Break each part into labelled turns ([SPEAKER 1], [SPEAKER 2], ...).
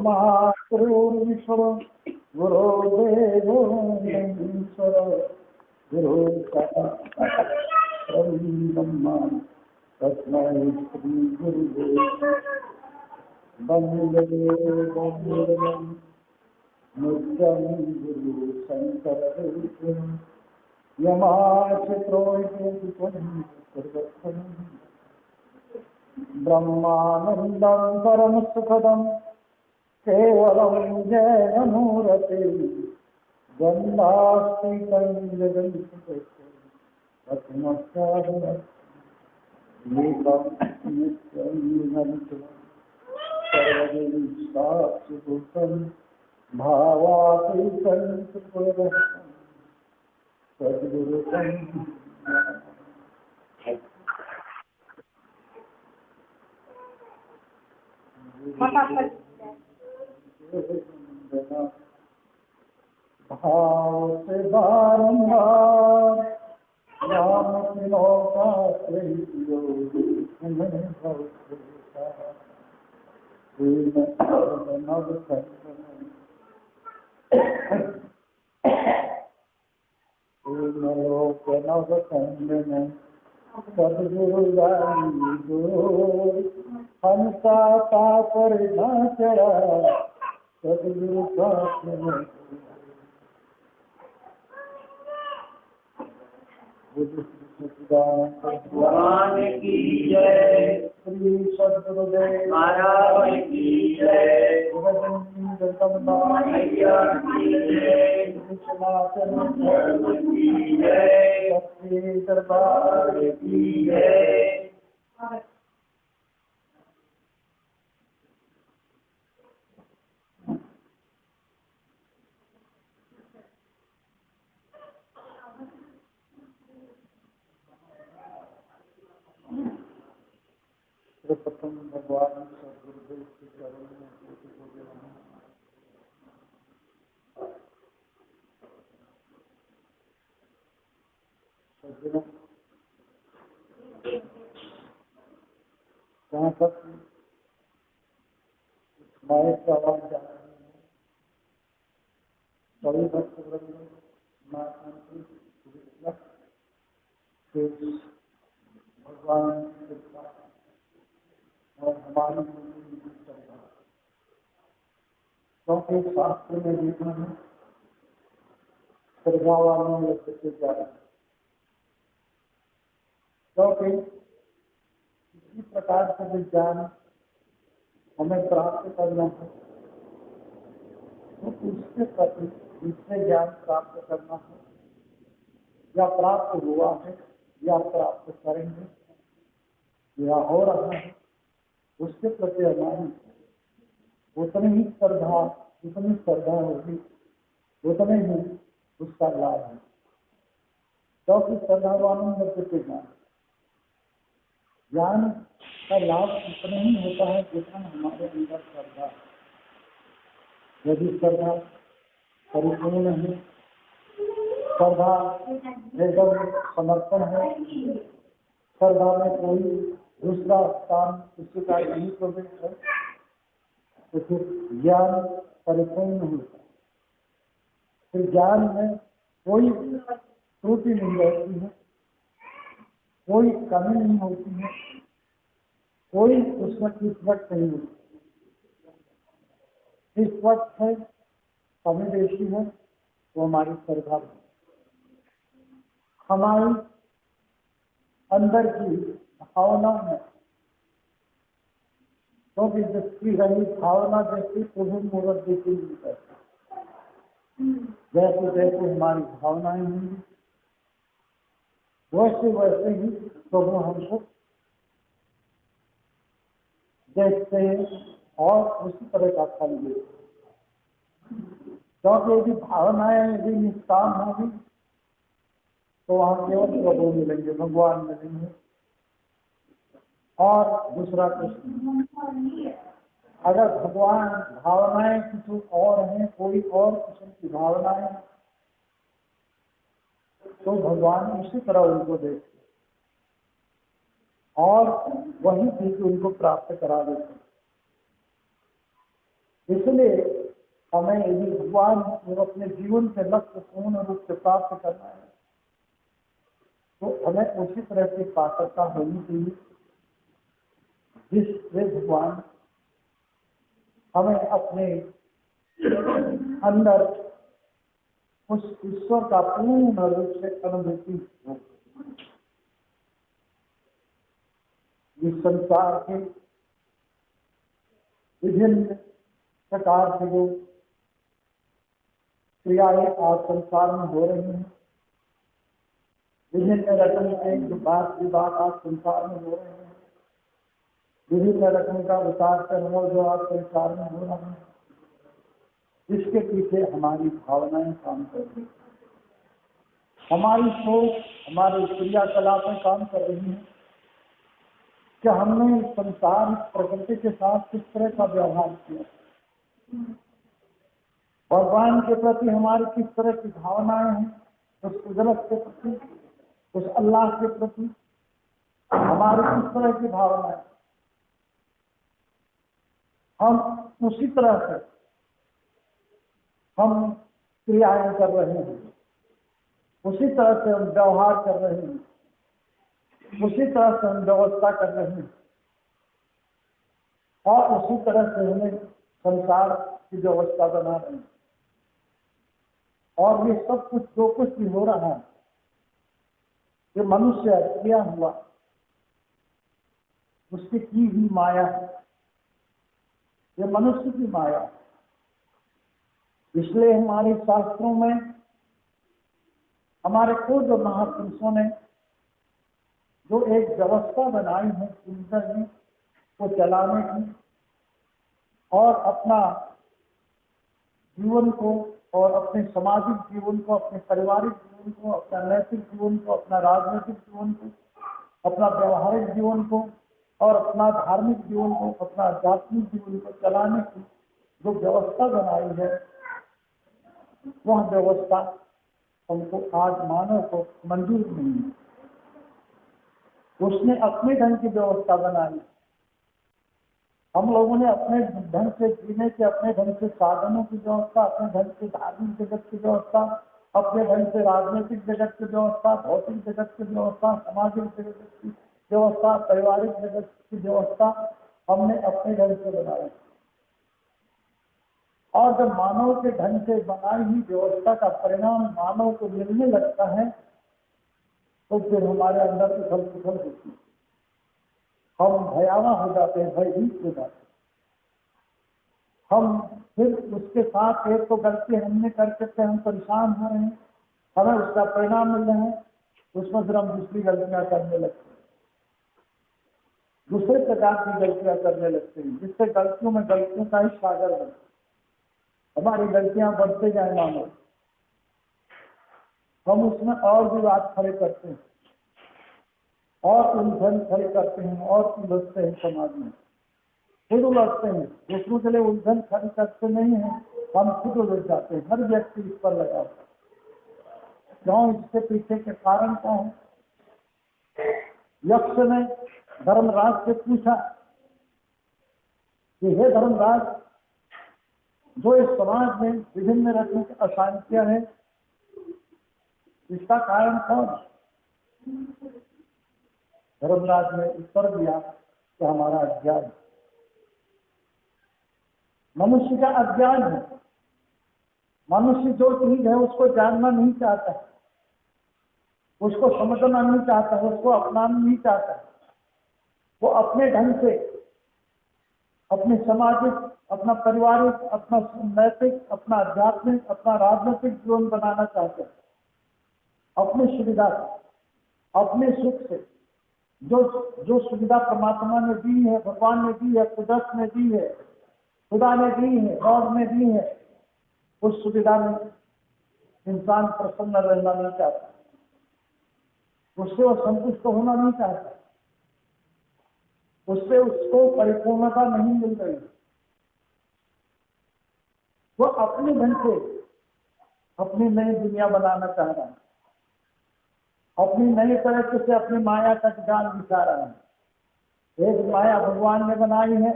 [SPEAKER 1] मातृश्वर गुरुदेवो महेश्वर गुरु साक्षात् ब्रह्म तस्मै श्री गुरुवे वन्दे वन्दे नित्यं गुरु शंकरं यमाचित्रोहितं ब्रह्मानन्दं परमसुखदं केवलं जैनमूर्ति गन्धास्तिकं जगन्नाथं भावातीतं सद्गुरुं भाव से बारंबार राम नौका हंसा पर न चढ़ा सदगुरु
[SPEAKER 2] भगवान की जय,
[SPEAKER 1] श्री सद्गुरुदेव
[SPEAKER 2] महाराज की जय, मैया की जय,
[SPEAKER 1] सनातन
[SPEAKER 2] धर्म की जय,
[SPEAKER 1] सच्चे दरबार
[SPEAKER 2] की जय।
[SPEAKER 1] सर्वप्रथम भगवान सद्गुरुदेव के चरणों में कोटि कोटि नमः। सज्जनों, जहाँ तक माइक की आवाज जा रही है, सभी भक्तवृंद भगवान की कृपा और हमारी श्रद्धा, क्योंकि शास्त्र में लिखा है श्रद्धावान से जाए, क्योंकि किसी प्रकार से विज्ञान हमें प्राप्त करना है तो उसके प्रति जिससे ज्ञान प्राप्त करना है या प्राप्त हुआ है या प्राप्त करेंगे या हो रहा है, उसके प्रति हमारी उतनी ही श्रद्धा, जितनी श्रद्धा होगी उतने ही उसका लाभ है, क्योंकि श्रद्धावानों में ज्ञान का लाभ उतना ही होता है जितना हमारे अंदर श्रद्धा। यदि श्रद्धा परिपूर्ण है, श्रद्धा एकदम समर्पण है, श्रद्धा में कोई दूसरा स्थान किसी का नहीं प्रवेश है, तो फिर ज्ञान परिपूर्ण होता है। फिर ज्ञान में कोई त्रुटि नहीं रहती है, कोई कमी नहीं होती है, कोई उसमें किस्मत नहीं होती। इस वक्त है कमी देती है वो हमारी श्रद्धा, हमारी अंदर की भावना है, क्योंकि जिसकी रही भावना जैसी प्रभु मूर्त देखी नहीं करती। जैसे जैसे हमारी भावनाएं होंगी वैसे वैसे ही प्रभु हमको देखते हैं और उसी तरह का फल देते। क्योंकि यदि भावनाएं यदि निष्काम होगी तो वहां केवल प्रभु मिलेंगे, भगवान मिलेंगे और दूसरा कुछ नहीं। अगर भगवान भावनाएं किसी और हैं, कोई और किस्म की भावनाएं, तो भगवान उसी तरह उनको देखते और वही चीज उनको प्राप्त करा देते। इसलिए हमें यदि भगवान को अपने जीवन के लक्ष्य पूर्ण रूप से प्राप्त करना है तो हमें उसी तरह की पात्रता होनी चाहिए जिससे भगवान हमें अपने अंदर उस ईश्वर का पूर्ण रूप से अनुभूति हो। इस संसार के विभिन्न प्रकार के जो क्रियाएं आज संसार में हो रही हैं, विभिन्न रकम के जो बात विवाद आज संसार में हो रहे हैं, विभिन्न रकम का विकास कर्म जो आज संसार में हो रहा है, इसके पीछे हमारी भावनाएं काम कर रही हैं, हमारी सोच, हमारी क्रियाकलापें काम कर रही हैं कि हमने इस संसार प्रकृति के साथ किस तरह का व्यवहार किया, भगवान के प्रति हमारी किस तरह की भावनाएं हैं, उस कुदरत के प्रति, उस अल्लाह के प्रति हमारी किस तरह की भावनाएं, हम उसी तरह से हम क्रियाएं कर रहे हैं, उसी तरह से हम व्यवहार कर रहे हैं, उसी तरह से हम व्यवस्था कर रहे हैं और उसी तरह से हमें संसार की व्यवस्था बना रहे हैं। और ये सब कुछ जो कुछ भी हो रहा है, ये मनुष्य किया हुआ उसकी की ही माया है, ये मनुष्य की माया है। इसलिए हमारे शास्त्रों में हमारे खुद महापुरुषों ने जो एक व्यवस्था बनाई है जिंदगी को चलाने की और अपना जीवन को और अपने सामाजिक जीवन को, अपने पारिवारिक जीवन को, अपना नैतिक जीवन को, अपना राजनीतिक जीवन को, अपना व्यवहारिक जीवन को और अपना धार्मिक जीवन को, अपना आध्यात्मिक जीवन को चलाने की जो व्यवस्था बनाई है, वह व्यवस्था हमको आज मानव को मंजूर नहीं है। उसने अपने ढंग की व्यवस्था बनाई, हम लोगों ने अपने ढंग से जीने के, अपने ढंग से साधनों की व्यवस्था, अपने ढंग से धार्मिक जगत की व्यवस्था, अपने ढंग से राजनीतिक जगत की व्यवस्था, भौतिक जगत की व्यवस्था, सामाजिक जगत की व्यवस्था, पारिवारिक जगत की व्यवस्था हमने अपने ढंग से बनाई। और जब मानव के ढंग से बनाई हुई व्यवस्था का परिणाम मानव को मिलने लगता है तो फिर हमारे अंदर उथल पुथल होती है, हम भयावह हो जाते हैं, भयभीत हो जाते हैं। हम फिर उसके साथ एक तो गलती हमने करके हम परेशान हो रहे हैं, हमें उसका परिणाम मिल रहा है, उसमें फिर हम दूसरी गलतियां करने लगते हैं, दूसरे प्रकार की गलतियां करने लगते हैं, जिससे गलतियों में गलतियों का ही सागर बनता है, हमारी गलतियां बढ़ते जाए मानो, हम उसमें और भी बात खड़े करते हैं और उलझन खड़े करते हैं और उलझते हैं, समाज में खुद उलझते हैं, दूसरों के लिए उलझन खड़ी करते नहीं है, हम खुद उलझ जाते हैं। हर व्यक्ति इस पर लगा होता है, क्यों? इसके पीछे के कारण क्या है? यक्ष ने धर्मराज से पूछा कि हे धर्मराज, जो इस समाज में विभिन्न रकम की अशांतियां हैं, इसका कारण कौन? धर्मराज ने उत्तर दिया कि हमारा अज्ञान, मनुष्य का अज्ञान है। मनुष्य जो चीज है उसको जानना नहीं चाहता है, उसको समझना नहीं चाहता है, उसको अपनाना नहीं चाहता है। वो अपने ढंग से अपने सामाजिक, अपना पारिवारिक, अपना नैतिक, अपना आध्यात्मिक, अपना राजनीतिक जीवन बनाना चाहते हैं, अपनी सुविधा से, अपने सुख से। जो सुविधा परमात्मा ने दी है, भगवान ने दी है, कुदरत ने दी है, खुदा ने दी है, गॉड ने दी है, उस सुविधा में इंसान प्रसन्न रहना नहीं चाहता, उससे वो संतुष्ट होना नहीं चाहता, उससे उसको परिपूर्णता नहीं मिल रही। वो अपने ढंग से अपनी नई दुनिया बनाना चाह रहा है, अपनी नई तरह से अपनी माया का जाल बिछा रहा है। एक माया भगवान ने बनाई है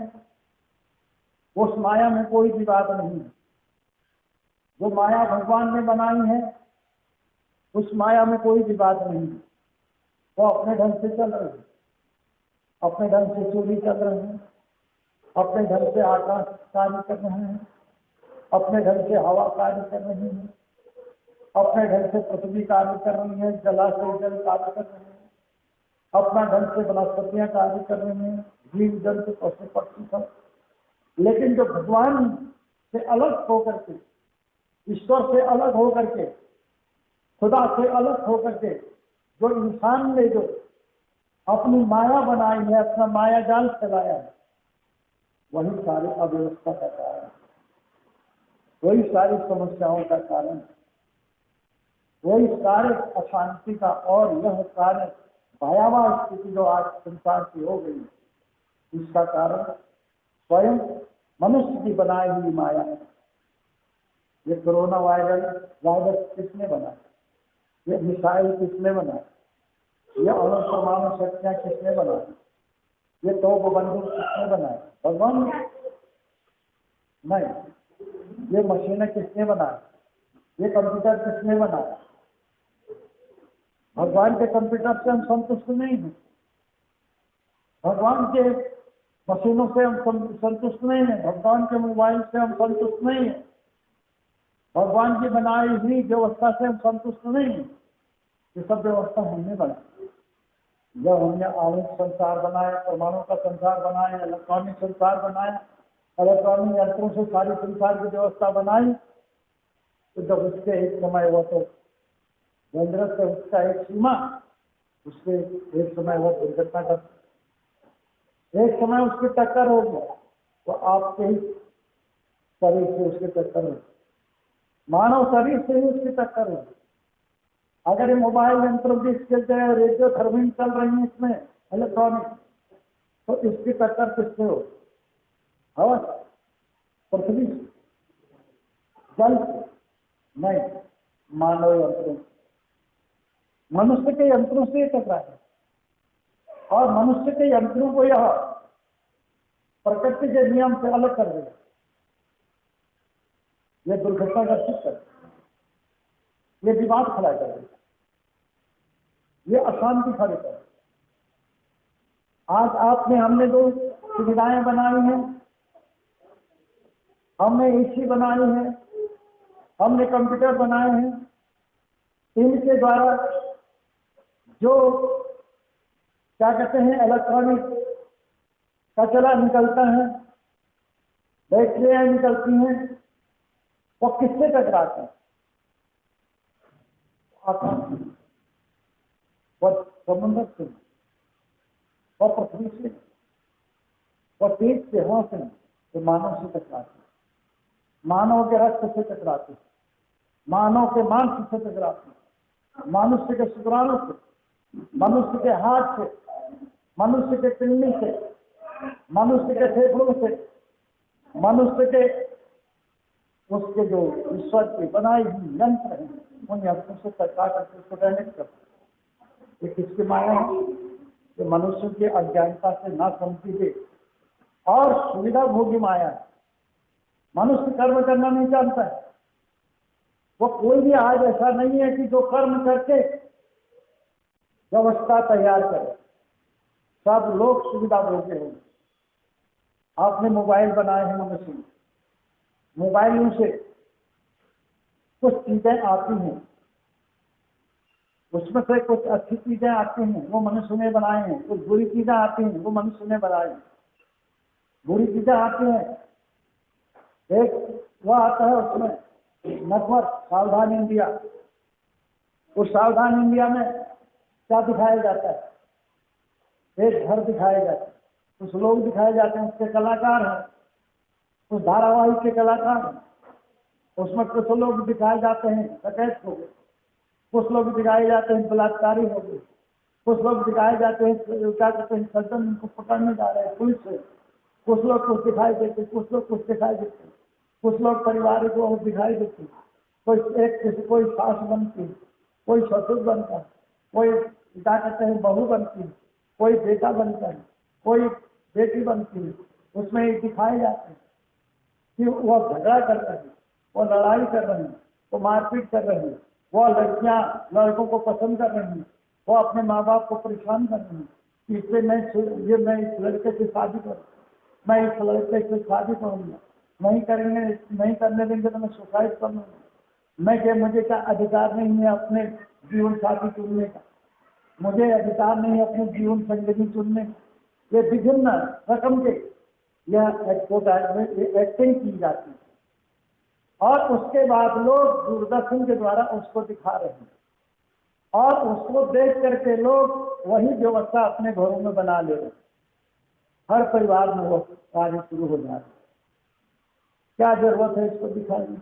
[SPEAKER 1] उस माया में कोई विवाद नहीं है। जो माया भगवान ने बनाई है उस माया में कोई विवाद नहीं है। वो अपने ढंग से चल रहे हैं, अपने ढंग से चोरी चल रहे हैं, अपने ढंग से आकाश कार्य कर रहे हैं, अपने ढंग से हवा कार्य कर रही है, अपने ढंग से पृथ्वी कार्य कर रही है, जलाशय जल कार्य कर रहे हैं, अपना ढंग से वनस्पतियां कार्य कर रहे हैं, जीव जंतु पशु पक्षी सब। लेकिन जो भगवान से अलग होकर के, ईश्वर से अलग होकर के, खुदा से अलग होकर के जो इंसान ने जो अपनी माया बनाई है, अपना माया जाल फैलाया है, वही सारी अव्यवस्था का कारण, वही सारी समस्याओं का कारण, वही सारे अशांति का और यह सारे भयावह स्थिति जो आज संसार की हो गई, इसका कारण स्वयं मनुष्य की बनाई हुई माया है। ये कोरोना वायरस किसने बनाया? ये मिसाइल किसने बनाया? ये अणु परमाणु शक्तियां किसने बनाई? ये तोप बंदूक किसने बनाया? भगवान नहीं। ये मशीनें किसने बनाई? ये कंप्यूटर किसने बनाया? भगवान के कंप्यूटर से हम संतुष्ट नहीं हैं, भगवान के मशीनों से हम संतुष्ट नहीं हैं, भगवान के मोबाइल से हम संतुष्ट नहीं हैं, भगवान की बनाई हुई व्यवस्था से हम संतुष्ट नहीं हैं। ये सब व्यवस्था हमने बनाई। जब हमने आणविक संसार बनाया, परमाणु का संसार बनाया, इलेक्ट्रॉनिक संसार बनाया, इलेक्ट्रॉनिक यंत्रों से सारी संसार की व्यवस्था बनाई, तो जब उसके एक समय हुआ तो जरूरत से उसका एक सीमा, उसके एक समय वो दुर्घटना कर, एक समय उसकी टक्कर हो गया, तो आपके ही शरीर से उसकी टक्कर हो, मानव शरीर से ही उसकी टक्कर हो। अगर ये मोबाइल यंत्रों की रेडियो थर्मिन चल रही है इसमें इलेक्ट्रॉनिक, तो इसकी टक्कर किससे हो? हवा, पृथ्वी, जल नहीं, मानव यंत्रों, मनुष्य के यंत्रों से टकरा है। और मनुष्य के यंत्रों को यह प्रकृति के नियम से अलग कर देगा, यह दुर्घटना ग्रसित कर, ये विवाद खड़ा कर देगा, ये अशांति खड़ी कर। आज आपने हमने जो सुविधाएं बनाई हैं, हमने एसी बनाई है, हमने कंप्यूटर बनाए हैं, इनके द्वारा जो क्या कहते हैं इलेक्ट्रॉनिक कचरा निकलता है, बैटरियां निकलती हैं, वो किससे टकराते हैं? आकाश, वह समुद्र से, वह पृथ्वी से, वह तेज से, हवा से, तो मानव से टकराते, मानव के रक्त से टकराते, मानव के मांस से टकराते, मनुष्य के शुक्राणु से, मनुष्य के हाथ से, मनुष्य के किडनी से, मनुष्य के फेफड़ों से, मनुष्य के उसके जो ईश्वर के बनाए हुए यंत्र हैं, उन यंत्रों से टकरा करके उसको डैमेज करते। ये किसकी माया है? ये मनुष्य की अज्ञानता से ना समझी गई और सुविधा भोगी माया है। मनुष्य कर्म करना नहीं जानता है। वो कोई भी आज ऐसा नहीं है कि जो कर्म करके व्यवस्था तैयार करे। सब लोग सुविधा भोगी होंगे। आपने मोबाइल बनाए हैं मनुष्य, मोबाइलों से कुछ चीजें आती हैं, उसमें से कुछ अच्छी चीजें आती हैं, वो मनुष्य ने बनाए हैं, कुछ बुरी चीजें आती हैं, वो मनुष्य ने बनाए हैं। बुरी चीजें आती हैं, एक वो आता है उसमें नेटवर्क सावधान इंडिया, उस सावधान इंडिया में क्या दिखाया जाता है? एक घर दिखाया जाता है, कुछ लोग दिखाए जाते हैं, उसके कलाकार हैं, उस धारावाहिक के कलाकार हैं। उसमें कुछ लोग दिखाए जाते हैं डकैत हो गए, कुछ लोग दिखाए जाते हैं बलात्कारी हो गए, कुछ लोग दिखाए जाते हैं क्या कहते हैं सज्जन उनको पकड़ने जा रहे हैं पुलिस से, कुछ लोग कुछ दिखाई देते, कुछ लोग कुछ दिखाई देते, कुछ लोग परिवार को दिखाई देते, कोई सास बनती, कोई ससुर बनता है, कोई क्या कहते हैं बहू बनती है, कोई बेटा बनता है, कोई बेटी बनती है, उसमें दिखाए जाते हैं। कि वो झगड़ा कर रहे हैं, वो लड़ाई कर रहे हैं, वो मारपीट कर रहे हैं, वो लड़कियां लड़कों को पसंद कर रही हैं, वो अपने माँ बाप को परेशान कर रहे हैं, इसलिए मैं इस लड़के से शादी करूँ, मैं इस लड़के से शादी करूँगा, नहीं करेंगे, नहीं करने देंगे तो मैं सुसाइड कर लूँगा, मुझे क्या अधिकार नहीं है अपने जीवन साथी चुनने का, मुझे अधिकार नहीं है अपने जीवन संगनी चुनने का। ये विभिन्न रकम के यह एक्टिंग की जाती है और उसके बाद लोग दूरदर्शन के द्वारा उसको दिखा रहे हैं और उसको देख करके लोग वही व्यवस्था अपने घरों में बना ले रहे हैं। हर परिवार में वो कार्य शुरू हो जा रहा है। क्या जरूरत है इसको दिखाने की,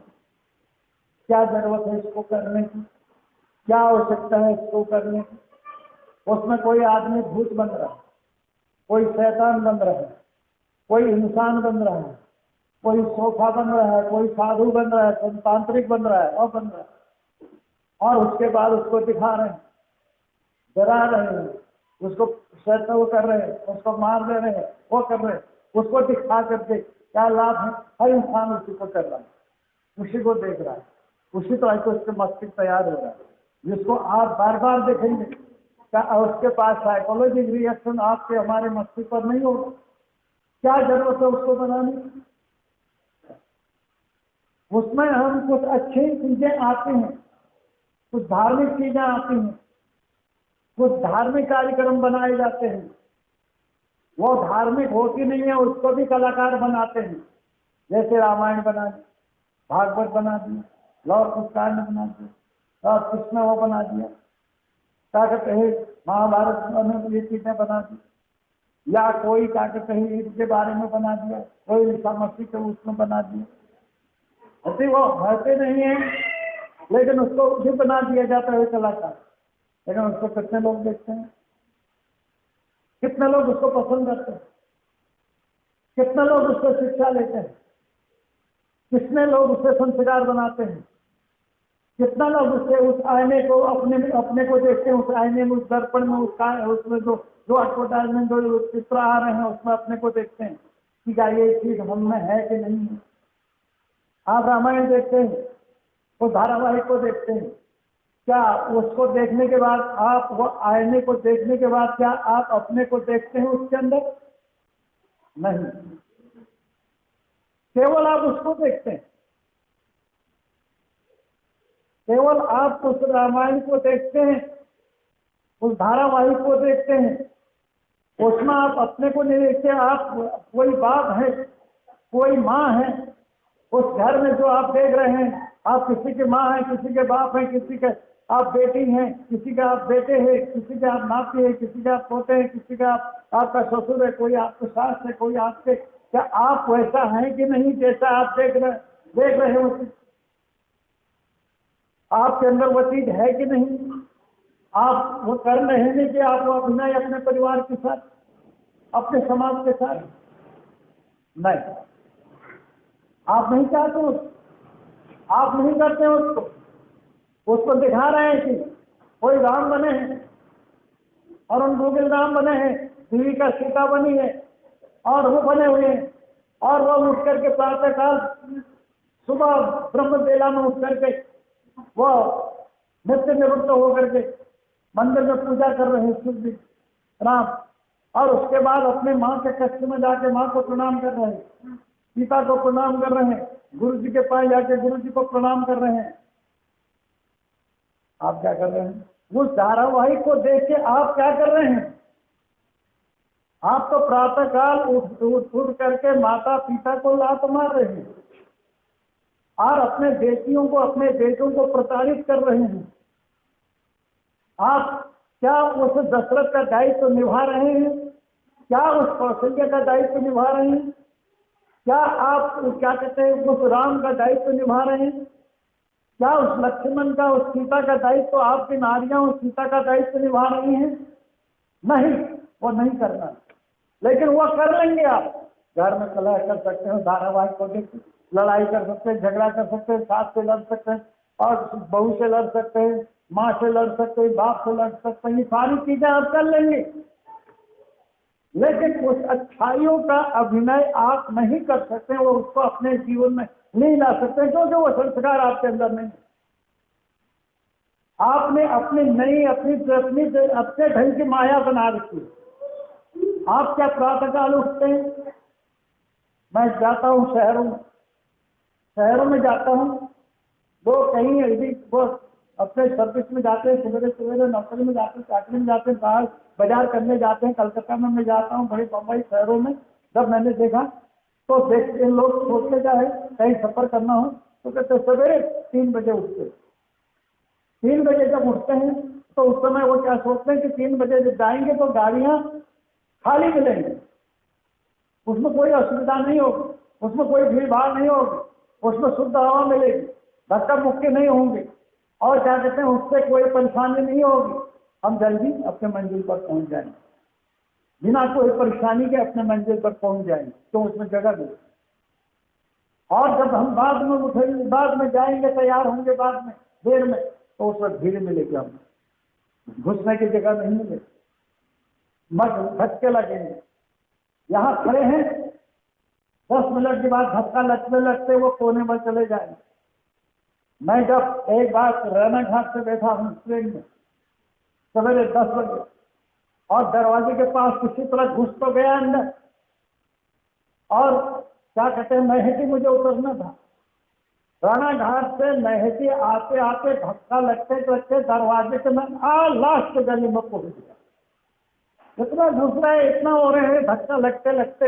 [SPEAKER 1] क्या जरूरत है इसको करने की, क्या आवश्यकता है इसको करने की। उसमें कोई आदमी भूत बन रहा है, कोई शैतान बन रहा है, कोई इंसान बन रहा है, कोई सोफा बन रहा है, कोई साधु बन रहा है, तांत्रिक बन रहा है और बन रहा है, और उसके बाद उसको दिखा रहे हैं, डरा रहे हैं, उसको शैतान वो कर रहे हैं, उसको मार दे रहे हैं, वो कर रहे हैं, उसको दिखा करके क्या लाभ है। हर इंसान उसी को कर रहा है, उसी को देख रहा है, उसी तरह से उसके मस्तिष्क तैयार हो रहा है, जिसको आप बार बार देखेंगे क्या उसके पास साइकोलॉजिक रिएक्शन आपके हमारे मस्तिष्क पर नहीं होगा। क्या जरूरत है उसको बनाने की। उसमें हम कुछ अच्छी चीजें आती हैं, कुछ धार्मिक चीजें आती हैं, कुछ धार्मिक कार्यक्रम बनाए जाते हैं, वो धार्मिक होती नहीं है उसको भी कलाकार बनाते हैं। जैसे रामायण बना दी, भागवत बना दिया, लौह पुष्कांड बना दिया, और कृष्ण वो बना दिया, क्या कहते हैं महाभारत में ये चीजें बना दी, या कोई क्या कहते हैं ईद के बारे में बना दिया, कोई ईसा मसीह के उसमें बना दिया। अभी वो भरते नहीं है लेकिन उसको भी बना दिया जाता है कलाकार, लेकिन उसको कितने लोग देखते हैं, कितने लोग उसको पसंद करते हैं, कितने लोग उससे शिक्षा लेते हैं, कितने लोग उससे संस्कार बनाते हैं, कितना लोग उससे उस आईने को अपने को देखते हैं, उस आईने में, उस दर्पण में, उसमें जो एडवर्टाइजमेंट जो चित्र आ रहे हैं उसमें अपने को देखते हैं कि क्या ये चीज हम में है कि नहीं है। आप रामायण देखते हैं, वो धारावाहिक को देखते हैं, क्या उसको देखने के बाद आप वो आईने को देखने के बाद क्या आप अपने को देखते हैं उसके अंदर? नहीं, केवल आप उसको देखते हैं, केवल आप उस रामायण को देखते हैं, उस धारावाहिक को देखते हैं, उसमें आप अपने को नहीं देखते। आप कोई बाप है, कोई माँ है, उस घर में जो आप देख रहे हैं, आप किसी के माँ हैं, किसी के बाप हैं, किसी के आप बेटी हैं, किसी के आप बेटे हैं, किसी के आप नाती हैं, किसी के आप पोते हैं, किसी का आपका ससुर है, कोई आपके सास है, कोई आपके, क्या आप वैसा हैं कि नहीं जैसा आप देख रहे हो? आपके अंदर वो चीज है कि नहीं? आप वो कर रहे हैं कि आप वो अभिनय अपने परिवार के साथ, अपने समाज के साथ? नहीं, आप नहीं चाहते हो, आप नहीं करते हो उसको दिखा रहे हैं कि कोई राम बने हैं और उन गोविंद राम बने हैं, देवी का सीता बनी है और वो बने हुए हैं, और वो उठ करके प्रातः काल सुबह ब्रह्म बेला में उठ करके वो नित्य निवृत्त होकर के मंदिर में पूजा कर रहे हैं शिव राम, और उसके बाद अपने माँ के कष्ट में जाके माँ को प्रणाम कर रहे हैं, सीता को प्रणाम कर रहे हैं, गुरु जी के पास जाके गुरु जी को प्रणाम कर रहे हैं। आप क्या कर रहे हैं? उस धारावाहिक को देख के आप क्या कर रहे हैं? आप तो प्रातः काल उठ करके माता पिता को लात मार रहे हैं और अपने बेटियों को, अपने बेटों को प्रताड़ित कर रहे हैं। आप क्या उस दशरथ का दायित्व निभा रहे हैं? क्या उस कौशल्य का दायित्व निभा रहे हैं? क्या आप क्या कहते हैं उस राम का दायित्व निभा रहे हैं? क्या उस लक्ष्मण का, उस सीता का दायित्व, तो आपकी नारियां उस सीता का दायित्व निभा रही हैं? नहीं, वो नहीं करना, लेकिन वो कर लेंगे। आप घर में कलह कर सकते हो, धारावाहिक को देख लड़ाई कर सकते हैं, झगड़ा कर सकते हैं, सास से लड़ सकते हैं और बहू से लड़ सकते हैं, माँ से लड़ सकते हैं, बाप से लड़ सकते हैं, ये सारी चीजें आप कर लेंगे। लेकिन उस अच्छाइयों का अभिनय आप नहीं कर सकते, वो उसको अपने जीवन में नहीं ला सकते, क्योंकि वो संस्कार आपके अंदर नहीं। आपने अपनी नई अपनी अपने ढंग की माया बना रखी। आप क्या प्रातःकाल उठते हैं? मैं जाता हूँ शहरों में जाता हूँ, लोग कहीं यदि वो अपने सर्विस में जाते हैं, सवेरे सवेरे नौकरी में जाते हैं, चाकरी में जाते हैं, बाहर बाजार करने जाते हैं। कलकत्ता में मैं जाता हूँ, बड़े बम्बई शहरों में जब मैंने देखा तो देखते लोग सोचते क्या है, कहीं सफर करना हो तो कहते सवेरे 3 बजे उठते। 3 बजे जब उठते हैं तो उस समय वो क्या सोचते हैं कि 3 बजे जब जाएंगे तो गाड़ियां खाली मिलेंगी, उसमें कोई असुविधा नहीं होगी, उसमें कोई भीड़ भाड़ नहीं होगी, उसमें शुद्ध हवा मिलेगी, धक्का मुक्की नहीं होंगे, और क्या कहते हैं उससे कोई परेशानी नहीं होगी। हम जल्दी अपने मंजिल पर पहुंच जाएंगे, बिना कोई परेशानी के अपने मंजिल पर पहुंच जाएंगे, तो उसमें जगह नहीं। और जब हम बाद में उठेंगे, बाद में जाएंगे, तैयार होंगे बाद में देर में, तो उसमें भीड़ मिलेगी, हमें घुसने की जगह नहीं मिलेगी, मत धक्के लगेंगे। यहाँ खड़े हैं, 10 मिनट के बाद धक्का लगते लगते वो कोने में चले जाएंगे। मैं जब एक बार रैना घाट से बैठा हूँ ट्रेन में सवेरे 10 बजे, और दरवाजे के पास किसी तरह घुस तो गया अंदर, और क्या कहते हैं नहती मुझे उतरना था। राणा घाट से नहती आते आते धक्का लगते लगते दरवाजे के मैं लास्ट गली में पहुंच गया। इतना घुस रहा है, इतना हो रहे हैं धक्का लगते लगते,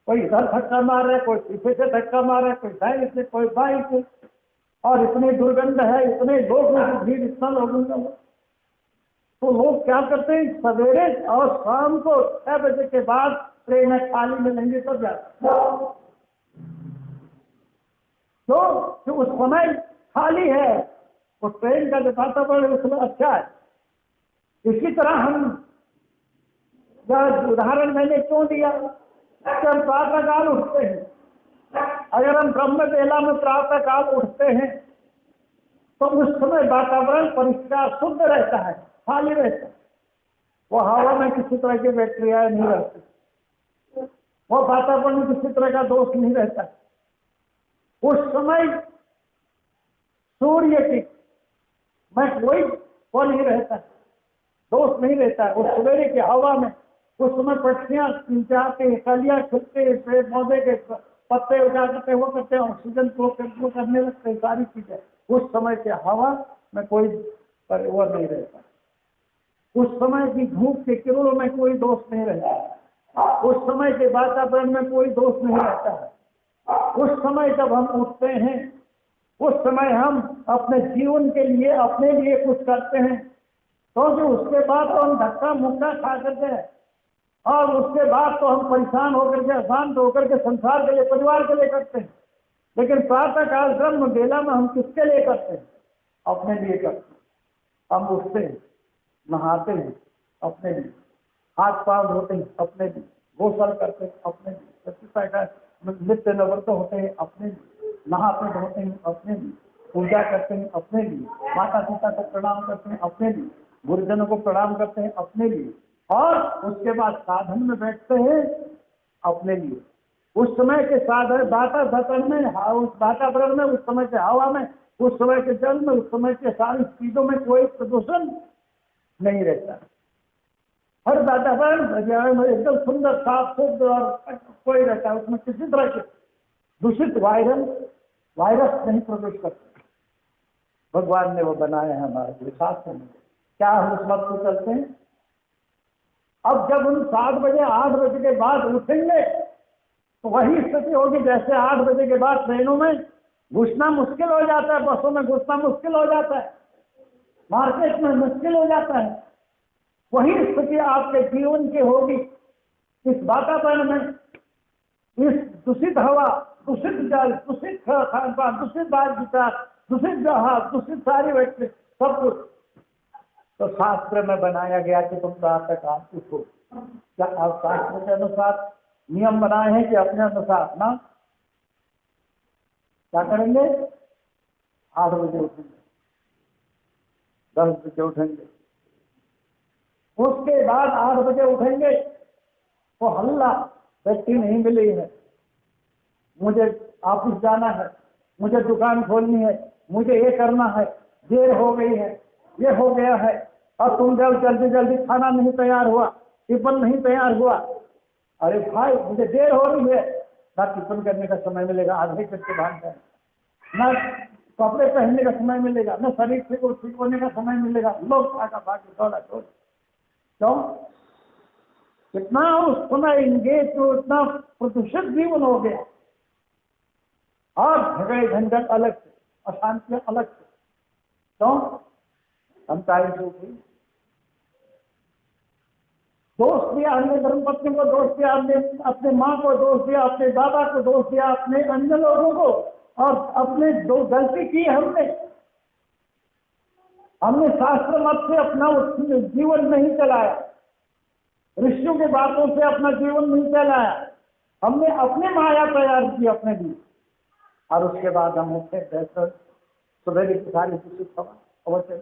[SPEAKER 1] कोई इधर धक्का मार रहा है, कोई पीछे से धक्का मार रहा है, कोई दाएं से कोई बाएं से, और इतनी दुर्गंध है, इतने लोगों की भीड़, इतना लोगों का। तो लोग क्या करते हैं, सवेरे और शाम को 6 बजे के बाद ट्रेनें खाली मिलेंगी तब जाते, तो उस समय खाली है, उस ट्रेन का जो वातावरण उसमें अच्छा है। इसी तरह हम उदाहरण मैंने क्यों दिया कि हम प्रातःकाल उठते हैं। अगर हम ब्रह्म बेला में प्रातःकाल उठते हैं तो उस समय वातावरण परिष्कार शुद्ध रहता है, खाली रहता है, वो हवा में किसी तरह की बैक्टीरिया नहीं रहती, वो वातावरण में किसी तरह का दोष नहीं रहता। उस समय सूर्य की में कोई वो नहीं रहता, दोष नहीं रहता है। उस सवेरे की हवा में उस समय पक्षियां चिंचाते, कलियां खिलते, पेड़ पौधे के पत्ते उगा करते, वो करते हैं, ऑक्सीजन को करने लगते हैं, सारी चीजें। उस समय के हवा में कोई वो नहीं रहता, उस समय की धूप के किरणों में कोई दोष नहीं रहता, उस समय के वातावरण में कोई दोष नहीं रहता है। उस समय जब हम उठते हैं, उस समय हम अपने जीवन के लिए अपने लिए कुछ करते हैं, क्योंकि उसके बाद तो हम धक्का मुक्का खा करते हैं, और उसके बाद तो हम परेशान होकर के, अशांत होकर के संसार के लिए, परिवार के लिए करते हैं। लेकिन प्रातःकाल ब्रह्म बेला में हम किसके लिए करते हैं? अपने लिए करते हैं। हम उठते हैं, नहाते हैं अपने लिए, हाथ पांव धोते हैं अपने लिए, गोसल करते हैं अपने लिए, नित्य नवृत्त होते हैं अपने लिए, नहाते धोते हैं अपने लिए, पूजा करते हैं अपने लिए, माता पिता को प्रणाम करते हैं अपने लिए, गुरुजनों को प्रणाम करते हैं अपने लिए, और उसके बाद साधन में बैठते हैं अपने लिए। उस समय के साधन वातावरण में, उस वातावरण में, उस समय के हवा में, उस समय के जल में, उस समय के सारी चीजों में कोई प्रदूषण नहीं रहता। हर वातावरण एकदम सुंदर, साफ शुद्ध और कोई रहता है, उसमें किसी तरह के दूषित वायरस नहीं प्रवेश करते। भगवान ने वो बनाया है हमारे लिए शास्त्र में। क्या हम उस वक्त को चलते हैं? अब जब हम 7 बजे 8 बजे के बाद उठेंगे तो वही स्थिति होगी जैसे 8 बजे के बाद ट्रेनों में घुसना मुश्किल हो जाता है, बसों में घुसना मुश्किल हो जाता है, मार्केट में मुश्किल हो जाता है। वही स्थिति आपके जीवन की होगी। इस वातावरण में, इस दूषित हवा, दूषित जल, दूषित खान पान, दूषित बात विचार, दूषित जहाज, दूषित सारी व्यक्ति, सब कुछ तो शास्त्र में बनाया गया कि तुम प्रातःकाल उठो। क्या आप शास्त्र के अनुसार नियम बनाए हैं कि अपने अनुसार? ना, क्या करेंगे? 8 बजे उठेंगे, 10 बजे उठेंगे, उसके बाद 8 बजे उठेंगे, वो हल्ला व्यक्ति नहीं मिली है, मुझे ऑफिस जाना है, मुझे दुकान खोलनी है, मुझे ये करना है, देर हो गई है, ये हो गया है, और तुम जब जल्दी जल्दी खाना नहीं तैयार हुआ, टिफिन नहीं तैयार हुआ, अरे भाई मुझे देर हो रही है, ना टिफिन करने का समय मिलेगा, आधे करके भाग जाए, ना कपड़े पहनने का समय मिलेगा, ना शरीर से को ठीक होने का समय मिलेगा, लोग भागा भागी दौड़ा दौड़। क्यों? कितना उस समय इंगेज, तो इतना प्रदूषित जीवन हो गया, और झगड़े झंझट अलग से, अशांतियां अलग से। क्यों? हम टाइम से दोष दिया, हमने धर्मपत्नी को दोष दिया, हमने अपने माँ को दोष दिया, अपने दादा को दोष दिया, अपने अन्य लोगों को, और अपने दो गलती की हमने शास्त्र मत से अपना जीवन नहीं चलाया, ऋषियों की बातों से अपना जीवन नहीं चलाया, हमने अपने माया तैयार की अपने लिए, और उसके बाद हम उठे बेहतर सवेरे की सारी दूषित हवा अवश्य,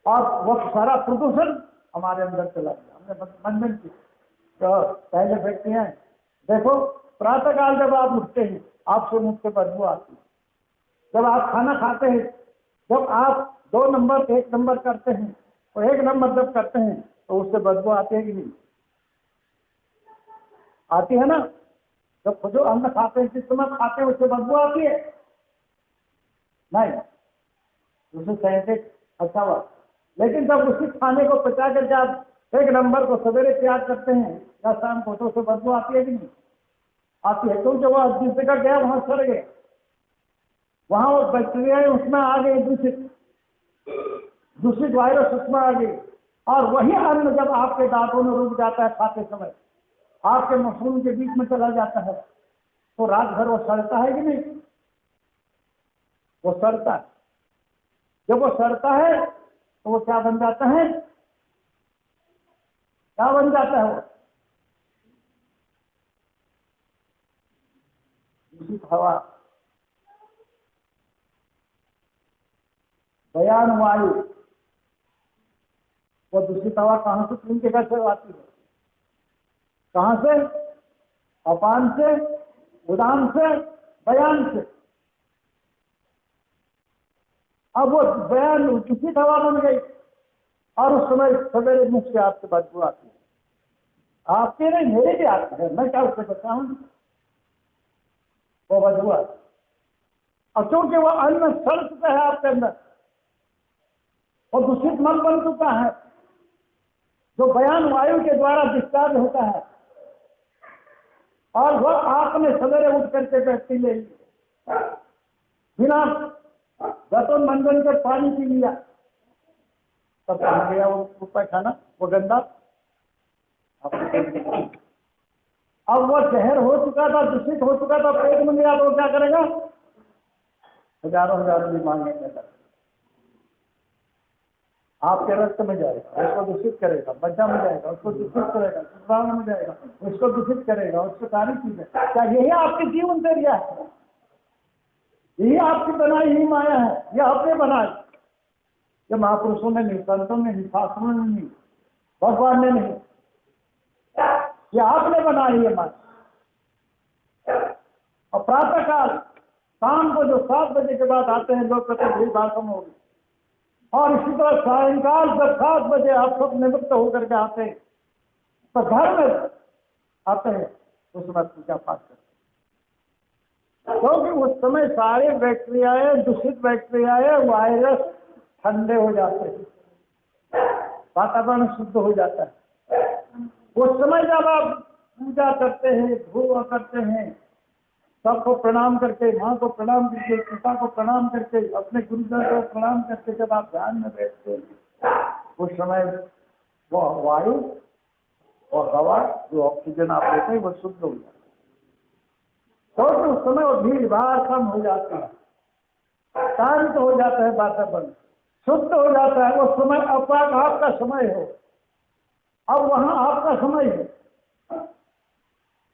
[SPEAKER 1] और वो सारा प्रदूषण हमारे अंदर चला गया। हमने बंधन की। तो पहले व्यक्ति हैं, देखो प्रातःकाल जब आप उठते हैं, आपसे मुख से बदबू आती है, जब आप खाना खाते हैं, जब आप 2 नंबर 1 नंबर करते हैं, और 1 नंबर जब करते हैं तो उससे बदबू आती है कि नहीं? आती है ना? जब खुद अन्न खाते हैं, जिस समय खाते हैं उससे बदबू आती है? नहीं, उससे सेंटेड अच्छा हुआ। लेकिन जब उसी खाने को पचा करके आप 1 नंबर को सवेरे तैयार करते हैं या शाम को, तो उससे बदबू आती है कि नहीं? आती है, क्योंकि वह जिस जगह गया वहां सड़ गया, वहां वो बैक्टीरिया उसमें आ गई, दूषित वायरस उसमें आ गई, और वही अन्न जब आपके दांतों में रुक जाता है खाते समय, आपके मशरूम के बीच में चला जाता है, तो रात भर वो सड़ता है कि नहीं? वो सड़ता है। जब वो सड़ता है तो वो क्या बन जाता है? क्या बन जाता है? वो दूषित हवा, बयान वायु। वो दूषित हवा कहां से 3 जगह से आती है? कहां से? अपान से, उदान से, बयान से। अब वो बयान दूषित हवा बन गई, और उस समय सवेरे मुख से आपसे बदबू आती है। आपके नहीं, मेरे भी आती है, मैं क्या उससे बताऊं? वो बदबू आती, और क्योंकि वो अन्न सड़ चुका है आपके अंदर, और दूषित मल बन चुका है, जो बयान वायु के द्वारा डिस्चार्ज होता है, और वह आपने सवेरे उठ करके व्यक्ति ले लिया, बिना गतों मंजन के पानी पी लिया, तब कहा गया वो पैखाना, वो गंदा। अब वो जहर हो चुका था, दूषित हो चुका था, पेट में गया तो क्या करेगा? हजारों बीमारियां पैदा, आपके रक्त में जाएगा, उसको दूषित करेगा, बच्चा में जाएगा, उसको दूषित करेगा, शुक्राणु में जाएगा, उसको दूषित करेगा, उसको सारी चीजें। क्या यही आपके जीवन से रिया है? यही आपकी बनाई ही माया है? ये आपने बनाई, ये महापुरुषों ने नहीं, संतों ने नहीं, शास्त्रों ने नहीं, भगवान ने नहीं, ये आपने बनाई है माया। और प्रातःकाल शाम को जो 7 बजे के बाद आते हैं लोग, कहते हैं भाषण होगी, और इसी तरह सायंकाल जब 7 बजे आप सब निवृत्त होकर के आते हैं, तो घर में आते हैं, उस समय पूजा पाठ करते हैं, क्योंकि उस समय सारे बैक्टीरियाएं, दूषित बैक्टीरियाएं, वायरस ठंडे हो जाते हैं, वातावरण शुद्ध हो जाता है। उस समय जब आप पूजा करते हैं, धूप करते हैं, सबको प्रणाम करके, माँ को प्रणाम करके, पिता को प्रणाम करके, अपने गुरुजन को प्रणाम करके जब आप ध्यान में बैठते हैं, उस समय वो वायु और हवा जो ऑक्सीजन आप लेते हैं वो शुद्ध हो जाता है, तो उस समय वो भीड़ भाड़ कम हो जाती है, शांत हो जाता है, वातावरण शुद्ध हो जाता है। उस समय आपका समय हो, अब वहां आपका समय है,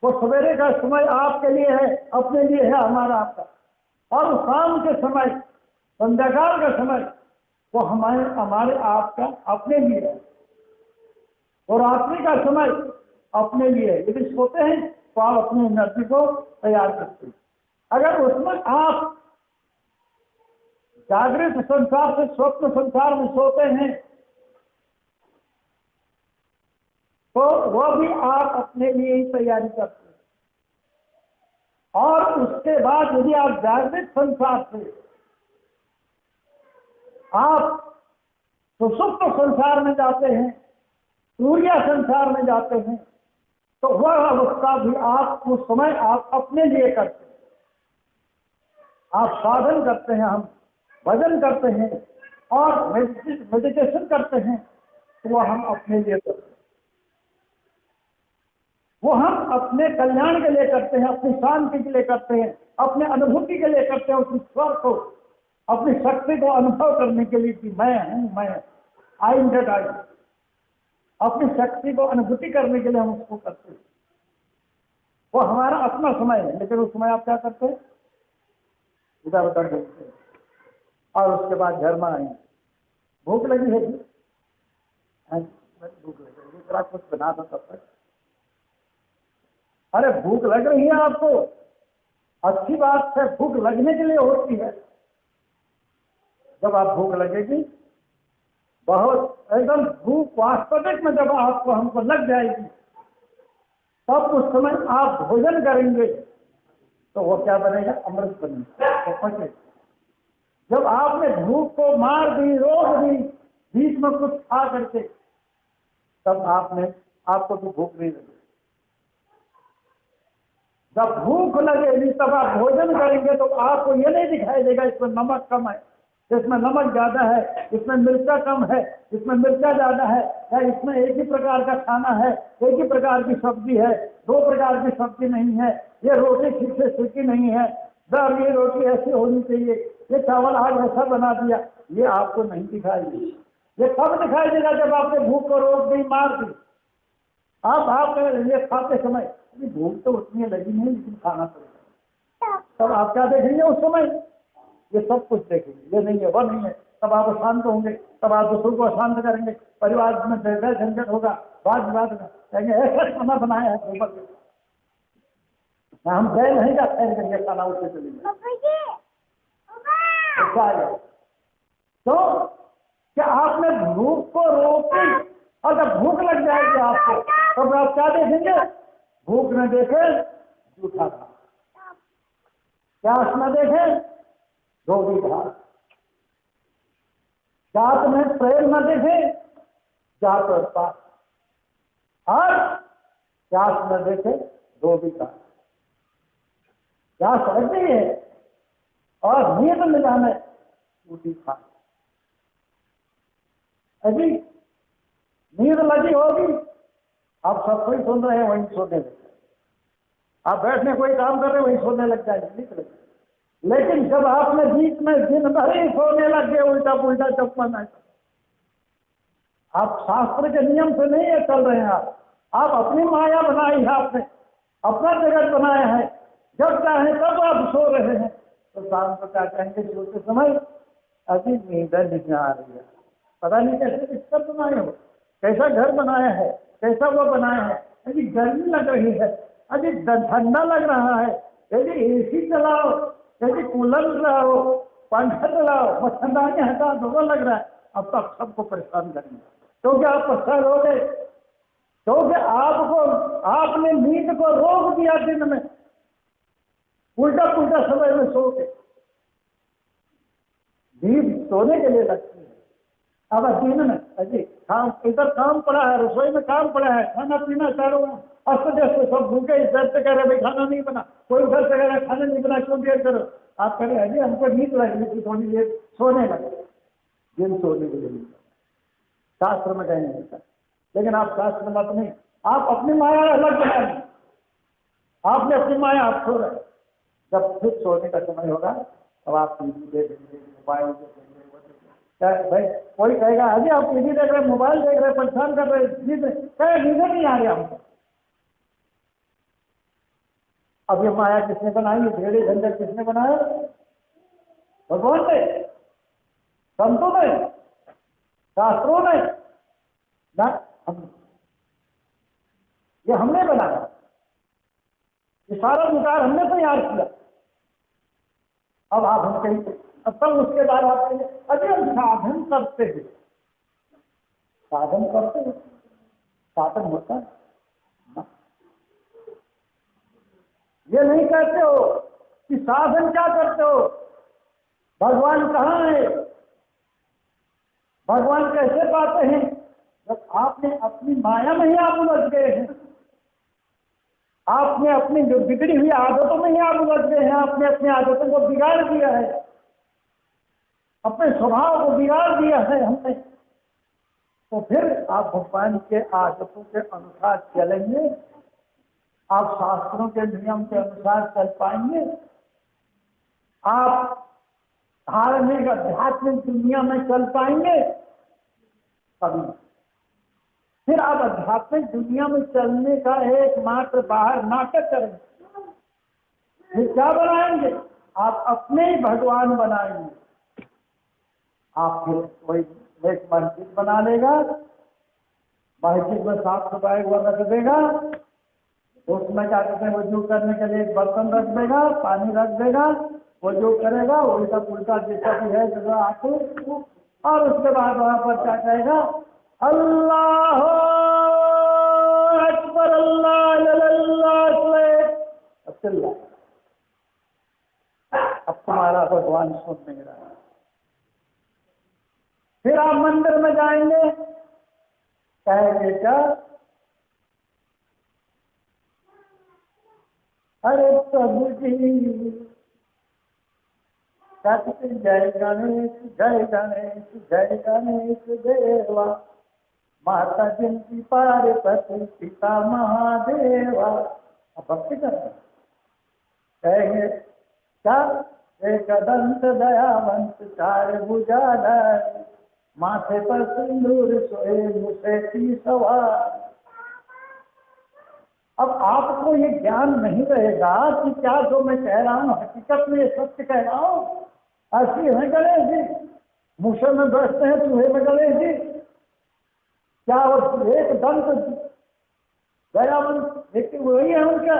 [SPEAKER 1] वो सवेरे का समय आपके लिए है, अपने लिए है, हमारा आपका, और शाम के समय, संध्याकाल का समय, वो हमारे आपका अपने लिए है, और रात्रि का समय अपने लिए। यदि सोते हैं तो आप अपनी एनर्जी को तैयार करते हैं। अगर उसमें आप जागृत संसार से स्वप्न संसार में सोते हैं तो वह भी आप अपने लिए ही तैयारी करते हैं। और उसके बाद यदि आप जागृत संसार से आप सुषुप्त संसार में जाते हैं, सूर्य संसार में जाते हैं, तो वह अवस्था भी आप उस समय आप अपने लिए करते हैं। आप साधन करते हैं, हम भजन करते हैं और मेडिटेशन करते हैं, तो वह हम अपने लिए करते हैं। वो हम अपने कल्याण के लिए करते हैं, अपनी शांति के लिए करते हैं, अपने अनुभूति के लिए करते हैं, उस ईश्वर को, अपनी शक्ति को अनुभव करने के लिए कि मैं हूं, मैं आई एम दैट आई। अपनी शक्ति को अनुभूति करने के लिए हम उसको करते हैं। वो हमारा अपना समय है, लेकिन उस समय आप क्या करते हैं? इधर उधर घूमते हैं। और उसके बाद घर में आए, भूख लगी है जी, भूख लगी है, जरा कुछ बना दो तब तक। अरे भूख लग रही है आपको, अच्छी बात है, भूख लगने के लिए होती है। जब आप भूख लगेगी, बहुत एकदम भूख वास्तविक में जब आपको हमको लग जाएगी, तब उस समय आप भोजन करेंगे तो वो क्या बनेगा? अमृत बनेगा, तो पचे। जब आपने भूख को मार दी, रोक दी, बीच में कुछ खा करके, तब आपको तो भूख नहीं लगी। जब भूख लगेगी तब आप भोजन करेंगे तो आपको ये नहीं दिखाई देगा इसमें नमक कम है, इसमें नमक ज्यादा है, इसमें मिर्चा कम है, इसमें मिर्चा ज्यादा है, या इसमें एक ही प्रकार का खाना है, एक ही प्रकार की सब्जी है, दो प्रकार की सब्जी नहीं है, ये रोटी ठीक से सेकी नहीं है, दर ये रोटी ऐसी होनी चाहिए, ये चावल आज ऐसा बना दिया, ये आपको नहीं दिखाई देगा। ये कब दिखाई देगा? जब आपने भूख को रोक दी, मार दी। आप ये खाते समय भूख तो उतनी लगी नहीं, लेकिन खाना पड़ेगा, तब आप क्या देखेंगे उस समय? ये सब कुछ देखेंगे, ये नहीं है, वह नहीं है, तब आप अशांत होंगे, तब आप दूसरों को अशांत करेंगे, परिवार में झगड़ा झंझट होगा, बात विवाद कहेंगे ऐसा खाना बनाया है ऊपर से, हम गए नहीं जा करेंगे खाना उससे चलेंगे। तो क्या आपने भूख को रोकी? और जब भूख लग जाएगी आपको, तब आप क्या देखेंगे? भूख न देखे जूठा था, प्यास न देखे धोबी था, जात में प्रेम न देखे जात और पास, और प्यास न देखे धोबी था। प्यास रहती है और नींद में जाने टूटी खा। अजी नींद लगी होगी, आप सब कोई सुन रहे हैं, वहीं सोने लग जाए। आप बैठने कोई काम कर रहे हैं, वहीं सोने लग जाएगी, ठीक लगे। लेकिन जब आपने बीच में दिन भर ही सोने लग गए, उल्टा पुल्टा चप्पन है, आप शास्त्र के नियम से नहीं चल रहे हैं। आप अपनी माया बनाई है, आपने अपना जगत बनाया है। जब चाहे तब आप सो रहे हैं, तो शाम को क्या कहेंगे? सोते समय अभी नींद नहीं आ रही है, पता नहीं कैसे किसका बनाए हो, कैसा घर बनाया है, कैसा वो बनाया है। अभी गर्मी लग रही है, अभी ठंडा लग रहा है, यदि एसी चलाओ, यदि कूलर चलाओ, पंखा चलाओ, मच्छरदानी हटा दो, वो लग रहा है। अब तक सबको परेशान करेंगे, क्योंकि आप परेशान हो गए, क्योंकि आपने नींद को रोक दिया। दिन में उल्टा पुल्टा समय में सो के, नींद सोने के लिए लगती है। अब दिन में अजी काम, इधर काम पड़ा है, रसोई में काम पड़ा है, खाना पीना चारों अस्त व्यस्त, सब भूखे, इधर से कह रहे भाई खाना नहीं बना, कोई उधर से कह रहा खाना नहीं बना, क्यों देर करो? आप कह रहे हैं हमको नींद लगी थी, थोड़ी देर सोने लगे। दिन सोने के लिए शास्त्र में कहीं नहीं था, लेकिन आप शास्त्र में मत नहीं, आप अपनी माया अलग बनाए, आपने अपनी माया आप सो रहे। जब फिर सोने का समय होगा तब आप टीवी देखेंगे, मोबाइल देखेंगे। भाई कोई कहेगा अभी आप टीवी देख रहे, मोबाइल देख रहे, परेशान कर रहे, नींद नहीं आ रही हमको। अब ये माया किसने बनाई? भेड़े झंझट किसने बनाया? भगवान ने, संतों ने, शास्त्रों ने ना। हम ये हमने बनाया, ये सारा विकार हमने तैयार किया। अब आप हम कहेंगे, अब तब उसके बाद आप कहेंगे अरे हम साधन करते हैं, साधन करते हैं, साधन होता है ना? ये नहीं कहते हो कि साधन क्या करते हो, भगवान कहाँ है, भगवान कैसे पाते हैं? जब आपने अपनी माया में ही आप उलझ गए हैं, आपने अपनी जो बिगड़ी हुई आदतों में ही आप उलझ गए हैं, आपने अपनी आदतों को बिगाड़ दिया है, अपने स्वभाव को बिगाड़ दिया है हमने, तो फिर आप भगवान के आदतों के अनुसार चलेंगे, आप शास्त्रों के नियम के अनुसार चल पाएंगे, आप धार्मिक आध्यात्मिक दुनिया में चल पाएंगे कभी? फिर आप आध्यात्मिक दुनिया में चलने का एकमात्र बाहर नाटक करेंगे, फिर क्या बनाएंगे? आप अपने ही भगवान बनाएंगे। आप फिर कोई एक मस्जिद बना लेगा, मस्जिद में साफ सफाई हुआ रख देगा, उसमें क्या कहते हैं वजू करने के लिए एक बर्तन रख देगा, पानी रख देगा, वजू करेगा, उल्टा पुल्टा जैसा भी है जगह आके, और उसके बाद वहां पर क्या कहेगा, अल्लाह अकबर, अल्लाह। अब तुम्हारा भगवान सुन नहीं रहा। फिर आप मंदिर में जाएंगे, कहेंगे क्या, अरे प्रभु जी कहते जय गणेश जय गणेश जय गणेश देवा, माता जिनकी पार्वती पिता महादेवा। अब भक्ति करते कहेंगे क्या, एक दंत दयावंत चार भुजाधर, माथे पर सिंदूर सोए मुझे सवार। अब आपको ये ज्ञान नहीं रहेगा कि क्या जो मैं कह रहा हूँ हकीकत में ये सत्य कह रहा हूँ। ऐसी है गणेश जी, मूसल में बैठते हैं चूहे में गणेश जी, क्या वो एक दंत दयावंत व्यक्ति वही है उनका?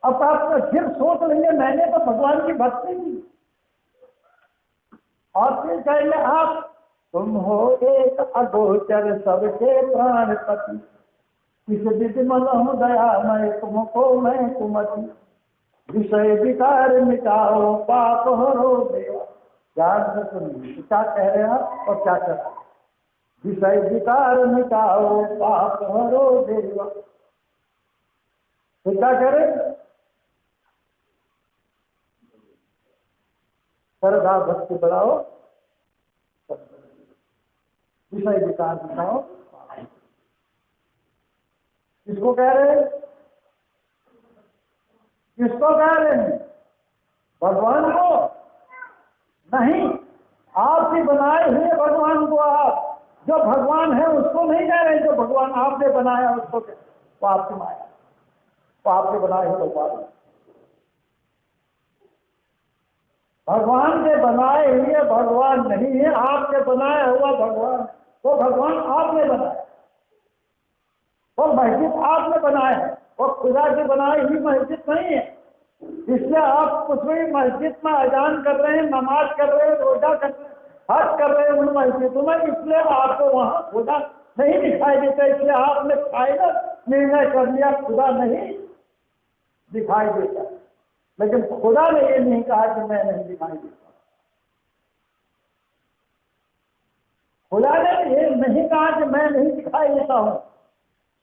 [SPEAKER 1] अब आप फिर सोच लेंगे मैंने तो भगवान की भक्ति की, और फिर कहेंगे आप तुम हो एक अगोचर सबके प्राणपति, किस विधिमल हूँ दयामय तुमको मैं कुमति, विषय विकार मिटाओ पाप हरो देवा। ध्यान से सुनिए क्या कह रहे हैं आप और क्या कर रहे हैं। विषय विकार मिटाओ पाप हरो देवा, तो क्या कह रहे? श्रद्धा भक्ति बढ़ाओ, विषय विकार मिटाओ। किसको कह रहे हैं? किसको कह रहे हैं? भगवान को नहीं, आपके बनाए हुए भगवान को। आप जो भगवान है उसको नहीं कह रहे, जो भगवान आपने बनाया उसको वो आपकी माया, वो आपके बनाए हुए भगवान। भगवान के बनाए हुए भगवान नहीं है, आपके बनाया हुआ भगवान। वो भगवान आपने बनाया, वो मस्जिद आपने बनाया है, वो खुदा की बनाई हुई मस्जिद नहीं है। इसलिए आप कुछ भी मस्जिद में अजान कर रहे हैं, नमाज कर रहे हैं, रोजा कर रहे हैं, हज कर रहे हैं उन मस्जिदों में, इसलिए आपको वहां खुदा नहीं दिखाई देता। इसलिए आपने फाइनल निर्णय कर लिया खुदा नहीं दिखाई देता, लेकिन खुदा ने ये नहीं कहा कि मैं नहीं दिखाई देता। खुदा ने ये नहीं कहा कि मैं नहीं दिखाई देता हूं।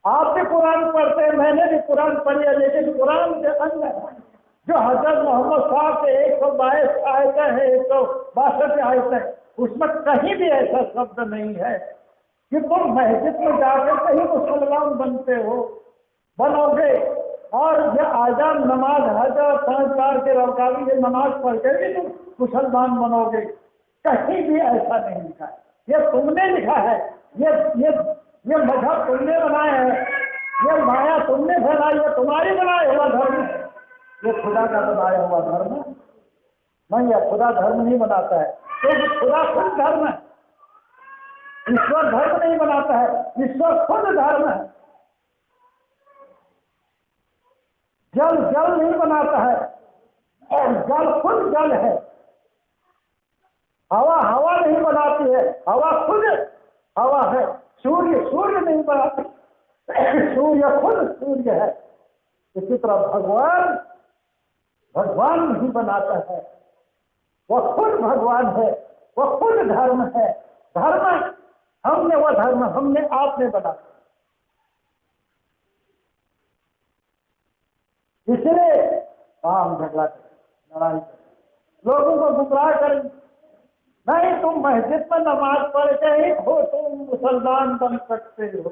[SPEAKER 1] आप भी कुरान पढ़ते हैं, मैंने भी कुरान पढ़ी है, लेकिन कुरान के अंदर जो हजरत मोहम्मद साहब के 122 आयत है, 162 आयत है, उसमें कहीं भी ऐसा शब्द नहीं है कि तुम मस्जिद में जाकर कहीं मुसलमान बनोगे और ये आजान नमाज हज 5 बार के रकाबी ये नमाज पढ़ के भी तुम मुसलमान बनोगे। कहीं भी ऐसा नहीं लिखा है, ये तुमने लिखा है, ये मजहब तुमने बनाया है, ये माया तुमने फैलाई है, तुम्हारी बनाया हुआ धर्म है, ये खुदा का बनाया हुआ धर्म है नहीं है। खुदा धर्म नहीं बनाता है, क्योंकि खुदा खुद धर्म है। ईश्वर धर्म नहीं बनाता है, ईश्वर खुद धर्म है। जल जल नहीं बनाता है, और जल खुद जल है। हवा हवा नहीं बनाती है, हवा खुद हवा है। सूर्य सूर्य नहीं बनाती, सूर्य खुद सूर्य है। इसी तरह भगवान भगवान नहीं बनाता है, वह खुद भगवान है, वह खुद धर्म है। धर्म हमने, वह धर्म हमने आपने बना। इसलिए काम झगड़ा करें, लड़ाई करें, लोगों को गुमराह करें। नहीं, तुम मस्जिद में नमाज पढ़ के ही हो तुम मुसलमान बन सकते हो।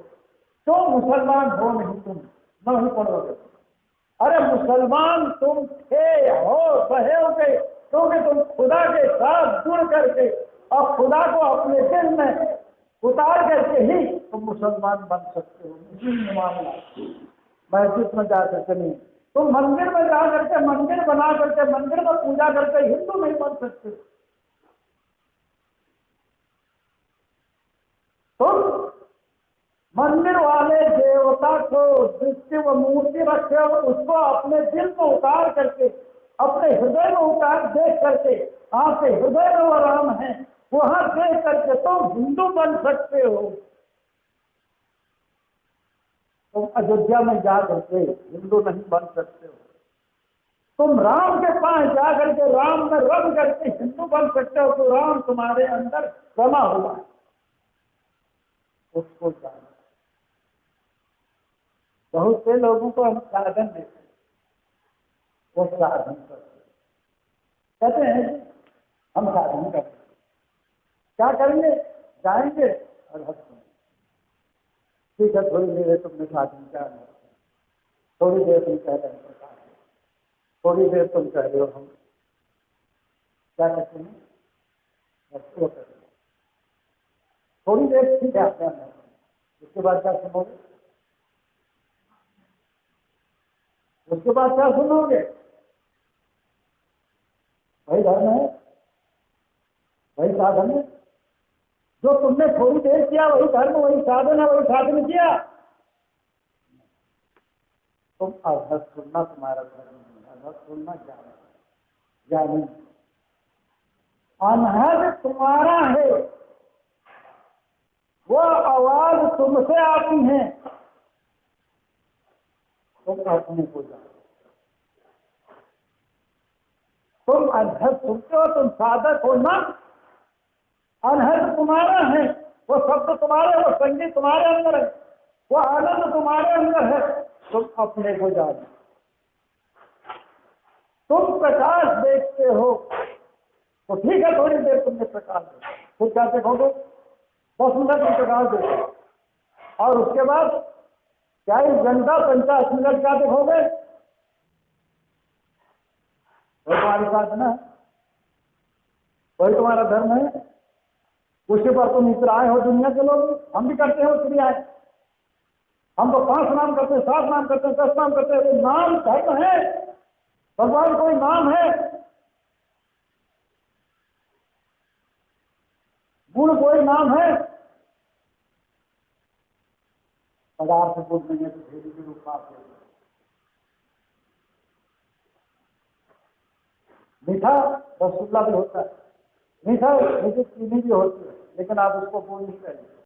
[SPEAKER 1] तुम मुसलमान हो नहीं, तुम नहीं पढ़ोगे। अरे मुसलमान तुम थे, हो, रहोगे, क्योंकि तुम खुदा के साथ जुड़ करके और खुदा को अपने दिल में उतार करके ही तुम मुसलमान बन सकते हो। मुस्लिम मामला मस्जिद में जा करके नहीं। तुम मंदिर में जा करके मंदिर बना करके मंदिर में पूजा करके हिंदू नहीं बन सकते। तुम मंदिर वाले देवता को दृष्टि व मूर्ति रखे हो, उसको अपने दिल में उतार करके, अपने हृदय में उतार देख करके, आपके हृदय में वो राम है, वहां देख करके तुम हिंदू बन सकते हो। तुम अयोध्या में जा करके हिंदू नहीं बन सकते हो। तुम राम के पास जा करके राम में रम करके हिंदू बन सकते हो। तो राम तुम्हारे अंदर रमा हुआ है, उसको जानो। बहुत से लोगों को हम साधन देते हैं, वो साधन करते कहते हैं हम साधन करते, क्या करेंगे? जाएंगे और हंसेंगे। ठीक है, थोड़ी देर तुमने साधन क्या, थोड़ी देर तुम कह रहे हैं, थोड़ी देर तुम कह रहे हो, हम क्या कहते हैं? वो करते हैं थोड़ी देर, ठीक है आपने, उसके बाद क्या सुनोगे? उसके बाद क्या सुनोगे? वही धर्म है, वही साधन है। जो तुमने थोड़ी देर किया वही धर्म, वही साधन है, वही साधन किया। तुम अभ्यस्त सुनना तुम्हारा धर्म है, अभ्यस्त सुनना ज्ञानी। अनहद तुम्हारा है, वो आवाज तुमसे आती है, तुम अपने को जानो। तुम अनहद सुनते हो, तुम साधक हो ना। अनहद तुम्हारा है, वो शब्द तुम्हारे, वो संगीत तुम्हारे अंदर है, वो आनंद तुम्हारे अंदर है। तुम अपने को जानो। तुम प्रकाश देखते हो तो ठीक है, थोड़ी देर तुमने प्रकाश देखा, फिर क्या देखोगे? 10 मिनट में प्रकाश देखो, और उसके बाद 40 घंटा 50 मिनट क्या देखोगे? वही तुम्हारी साधना है, वही तुम्हारा धर्म है। उसके बाद तुम इस आए हो दुनिया के लोग, हम भी करते हो क्रियाएं। हम तो 5 नाम करते हैं, 7 नाम करते हैं, 10 नाम करते हैं। नाम धर्म है, भगवान कोई नाम है, गुण कोई नाम है। पदार्थ को देंगे तो धीरे धीरे रूप आप मीठा रसगुल्ला भी होता है, मीठा मीठी चीनी भी होती है, लेकिन आप उसको बोल नहीं करेंगे।